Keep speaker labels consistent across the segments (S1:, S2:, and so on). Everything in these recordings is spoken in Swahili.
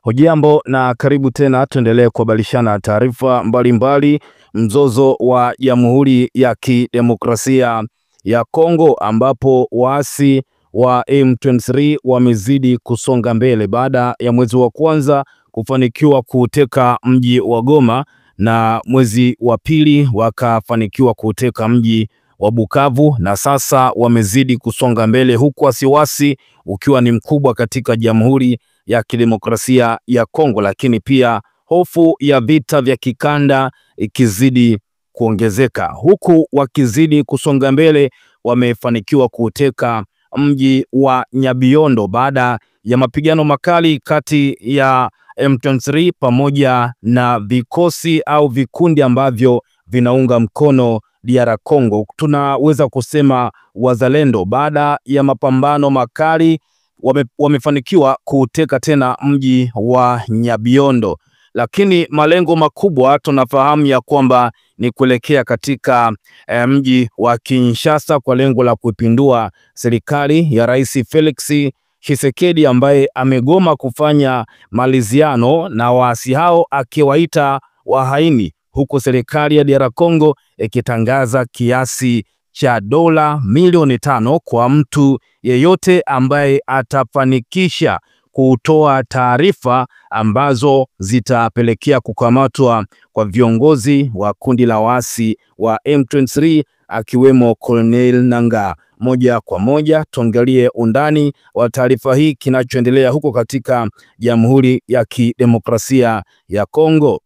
S1: Hujambo na karibu tena, tuendelee kubadilishana taarifa mbalimbali. Mzozo wa Jamhuri ya Kidemokrasia ya Kongo, ambapo waasi wa M23 wamezidi kusonga mbele baada ya mwezi wa kwanza kufanikiwa kuteka mji wa Goma na mwezi wa pili wakafanikiwa kuteka mji wa Bukavu, na sasa wamezidi kusonga mbele, huku wasiwasi ukiwa ni mkubwa katika Jamhuri ya Kidemokrasia ya Kongo, lakini pia hofu ya vita vya kikanda ikizidi kuongezeka. Huku wakizidi kusonga mbele, wamefanikiwa kuteka mji wa Nyabiondo baada ya mapigano makali kati ya M23 pamoja na vikosi au vikundi ambavyo vinaunga mkono DR Congo. Tunaweza kusema wazalendo. Baada ya mapambano makali wamefanikiwa kuteka tena mji wa Nyabiondo, lakini malengo makubwa tunafahamu ya kwamba ni kuelekea katika mji wa Kinshasa kwa lengo la kupindua serikali ya Rais Felix Tshisekedi, ambaye amegoma kufanya maliziano na waasi hao akiwaita wahaini, huko serikali ya DR Congo ikitangaza kiasi cha dola milioni 5 kwa mtu yeyote ambaye atafanikisha kutoa taarifa ambazo zitapelekea kukamatwa kwa viongozi wa kundi la waasi wa M23 akiwemo Colonel Nangaa. Moja kwa moja tuangalie undani wa taarifa hii, kinachoendelea huko katika Jamhuri ya Kidemokrasia ya Kongo.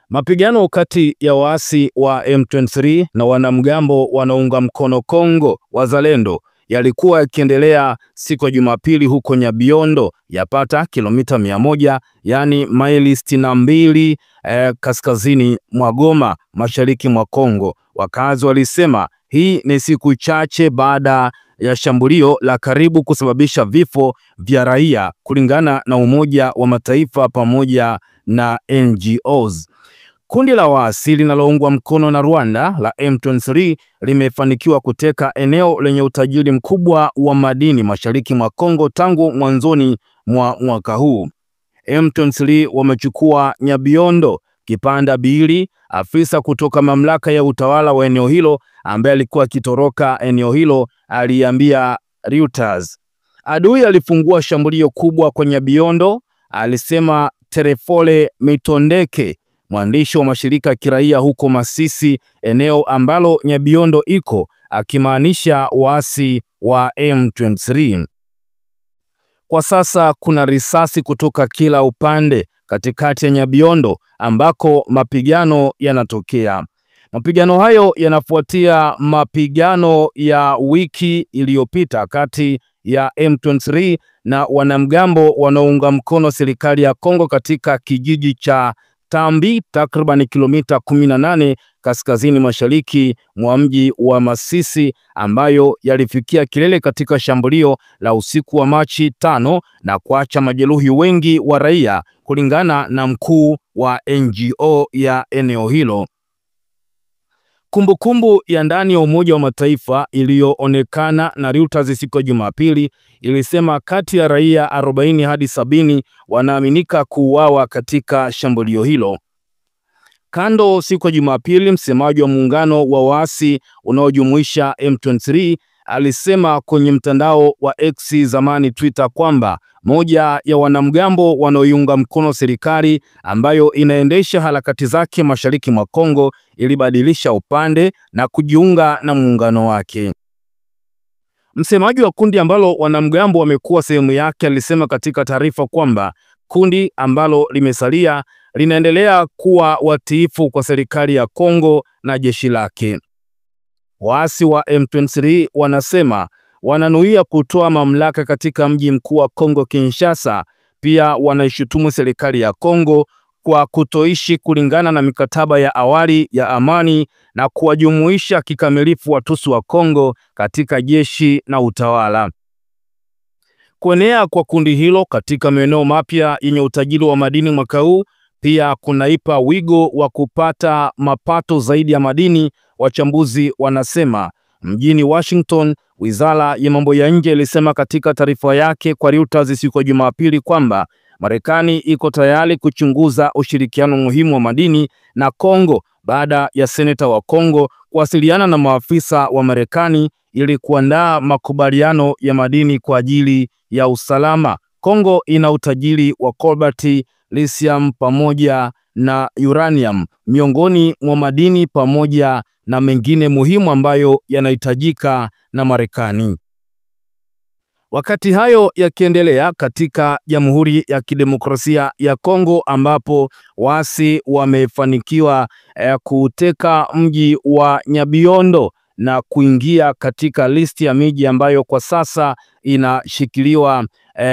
S1: Mapigano kati ya waasi wa M23 na wanamgambo wanaunga mkono Kongo wazalendo yalikuwa yakiendelea siku ya Jumapili huko Nyabiondo, yapata kilomita 100, yani maili 62 kaskazini mwa Goma, mashariki mwa Kongo. Wakazi walisema hii ni siku chache baada ya shambulio la karibu kusababisha vifo vya raia, kulingana na Umoja wa Mataifa pamoja na NGOs. Kundi la waasi linaloungwa mkono na Rwanda la M23 limefanikiwa kuteka eneo lenye utajiri mkubwa wa madini mashariki mwa Kongo tangu mwanzoni mwa mwaka huu. M23 wamechukua Nyabiondo, Kipanda Bili, afisa kutoka mamlaka ya utawala wa eneo hilo ambaye alikuwa akitoroka eneo hilo aliambia Reuters. Adui alifungua shambulio kubwa kwa Nyabiondo, alisema Terefole Mitondeke, mwandishi wa mashirika ya kiraia huko Masisi, eneo ambalo Nyabiondo iko, akimaanisha waasi wa M23. Kwa sasa kuna risasi kutoka kila upande katikati ya Nyabiondo ambako mapigano yanatokea. Mapigano hayo yanafuatia mapigano ya wiki iliyopita kati ya M23 na wanamgambo wanaounga mkono serikali ya Kongo katika kijiji cha Tambi, takriban kilomita 18 kaskazini mashariki mwa mji wa Masisi, ambayo yalifikia kilele katika shambulio la usiku wa Machi 5 na kuacha majeruhi wengi wa raia, kulingana na mkuu wa NGO ya eneo hilo. Kumbukumbu ya ndani ya Umoja wa Mataifa iliyoonekana na Reuters siku ya Jumapili ilisema kati ya raia 40 hadi 70 wanaaminika kuuawa katika shambulio hilo. Kando, siku ya Jumapili, msemaji wa muungano wa waasi unaojumuisha M23 alisema kwenye mtandao wa X, zamani Twitter, kwamba moja ya wanamgambo wanaoiunga mkono serikali ambayo inaendesha harakati zake mashariki mwa Kongo ilibadilisha upande na kujiunga na muungano wake. Msemaji wa kundi ambalo wanamgambo wamekuwa sehemu yake alisema katika taarifa kwamba kundi ambalo limesalia linaendelea kuwa watiifu kwa serikali ya Kongo na jeshi lake. Waasi wa M23 wanasema wananuia kutoa mamlaka katika mji mkuu wa Kongo, Kinshasa. Pia wanaishutumu serikali ya Kongo kwa kutoishi kulingana na mikataba ya awali ya amani na kuwajumuisha kikamilifu Watusi wa Kongo katika jeshi na utawala. Kuenea kwa kundi hilo katika maeneo mapya yenye utajiri wa madini mwaka huu pia kunaipa wigo wa kupata mapato zaidi ya madini, wachambuzi wanasema. Mjini Washington, Wizara ya Mambo ya Nje ilisema katika taarifa yake kwa Reuters siku ya Jumapili kwamba Marekani iko tayari kuchunguza ushirikiano muhimu wa madini na Kongo baada ya seneta wa Kongo kuwasiliana na maafisa wa Marekani ili kuandaa makubaliano ya madini kwa ajili ya usalama. Kongo ina utajiri wa cobalt, lithium pamoja na uranium miongoni mwa madini pamoja na mengine muhimu ambayo yanahitajika na Marekani. Wakati hayo yakiendelea katika Jamhuri ya Kidemokrasia ya Kongo, ambapo waasi wamefanikiwa kuteka mji wa Nyabiondo na kuingia katika listi ya miji ambayo kwa sasa inashikiliwa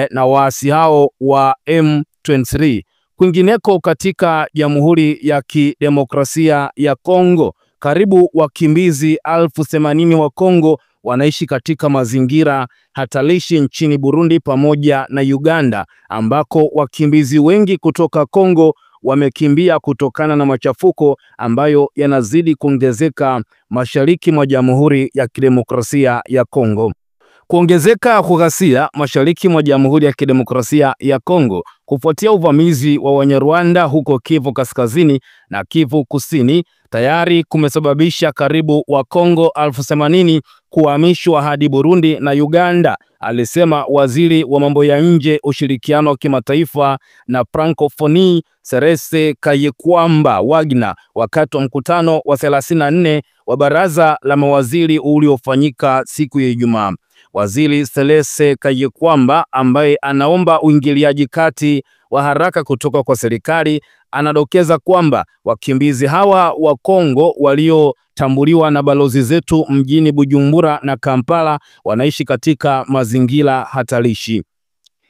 S1: na waasi hao wa M23. Kwingineko katika Jamhuri ya Kidemokrasia ya Kongo, karibu wakimbizi 80,000 wa Kongo wanaishi katika mazingira hatarishi nchini Burundi pamoja na Uganda, ambako wakimbizi wengi kutoka Kongo wamekimbia kutokana na machafuko ambayo yanazidi kuongezeka mashariki mwa Jamhuri ya Kidemokrasia ya Kongo. Kuongezeka kwa ghasia mashariki mwa Jamhuri ya Kidemokrasia ya Kongo kufuatia uvamizi wa Wanyarwanda huko Kivu Kaskazini na Kivu Kusini tayari kumesababisha karibu wa Kongo 80,000 kuhamishwa hadi Burundi na Uganda, alisema waziri wa mambo ya nje, ushirikiano wa kimataifa na Francophonie Serese Kayikwamba Wagner wakati wa mkutano wa 34 wa baraza la mawaziri uliofanyika siku ya Ijumaa. Waziri Serese Kayikwamba, ambaye anaomba uingiliaji kati wa haraka kutoka kwa serikali, anadokeza kwamba wakimbizi hawa wa Kongo waliotambuliwa na balozi zetu mjini Bujumbura na Kampala wanaishi katika mazingira hatarishi.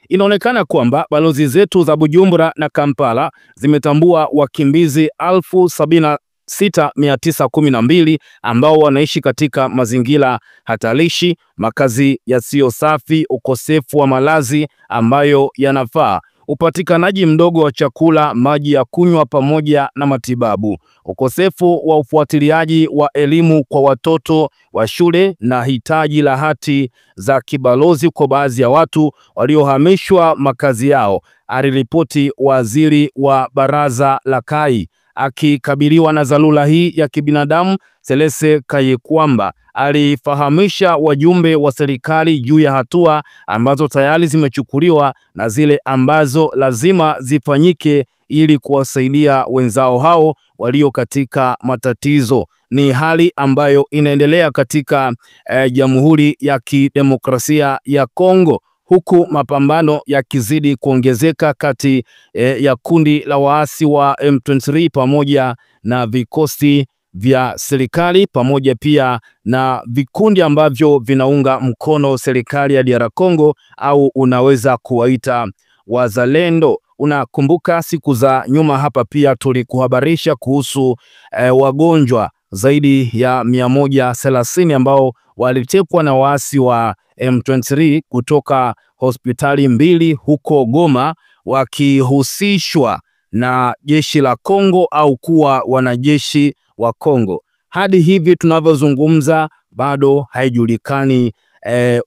S1: Inaonekana kwamba balozi zetu za Bujumbura na Kampala zimetambua wakimbizi 76,912 ambao wanaishi katika mazingira hatarishi, makazi yasiyo safi, ukosefu wa malazi ambayo yanafaa, upatikanaji mdogo wa chakula, maji ya kunywa pamoja na matibabu, ukosefu wa ufuatiliaji wa elimu kwa watoto wa shule na hitaji la hati za kibalozi kwa baadhi ya watu waliohamishwa makazi yao, aliripoti waziri wa baraza la Kai. Akikabiliwa na dharura hii ya kibinadamu, Serese Kayikwamba alifahamisha wajumbe wa serikali juu ya hatua ambazo tayari zimechukuliwa na zile ambazo lazima zifanyike ili kuwasaidia wenzao hao walio katika matatizo. Ni hali ambayo inaendelea katika Jamhuri ya Kidemokrasia ya Kongo, huku mapambano yakizidi kuongezeka kati ya kundi la waasi wa M23 pamoja na vikosi vya serikali pamoja pia na vikundi ambavyo vinaunga mkono serikali ya DR Congo au unaweza kuwaita wazalendo. Unakumbuka siku za nyuma hapa pia tulikuhabarisha kuhusu wagonjwa zaidi ya 130 ambao walitekwa na waasi wa M23 kutoka hospitali mbili huko Goma, wakihusishwa na jeshi la Kongo au kuwa wanajeshi wa Kongo. Hadi hivi tunavyozungumza bado haijulikani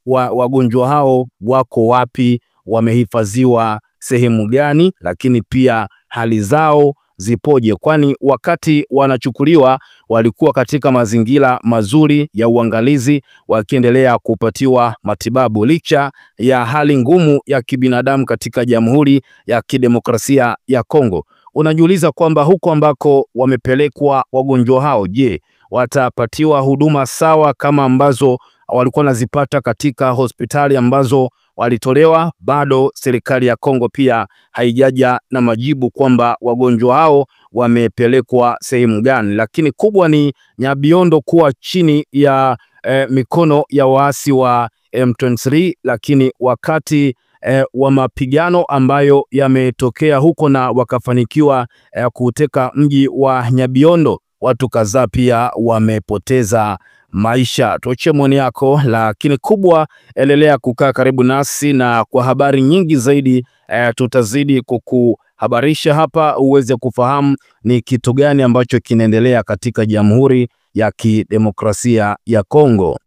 S1: wagonjwa hao wako wapi, wamehifadhiwa sehemu gani, lakini pia hali zao zipoje, kwani wakati wanachukuliwa walikuwa katika mazingira mazuri ya uangalizi wakiendelea kupatiwa matibabu licha ya hali ngumu ya kibinadamu katika Jamhuri ya Kidemokrasia ya Kongo. Unajiuliza kwamba huko ambako wamepelekwa wagonjwa hao, je, watapatiwa huduma sawa kama ambazo walikuwa nazipata katika hospitali ambazo walitolewa? Bado serikali ya Kongo pia haijaja na majibu kwamba wagonjwa hao wamepelekwa sehemu gani, lakini kubwa ni Nyabiondo kuwa chini ya mikono ya waasi wa M23, lakini wakati wa mapigano ambayo yametokea huko na wakafanikiwa kuteka mji wa Nyabiondo, watu kadhaa pia wamepoteza maisha. Tuache maoni yako, lakini kubwa endelea kukaa karibu nasi, na kwa habari nyingi zaidi tutazidi kukuhabarisha hapa uweze kufahamu ni kitu gani ambacho kinaendelea katika Jamhuri ya Kidemokrasia ya Kongo.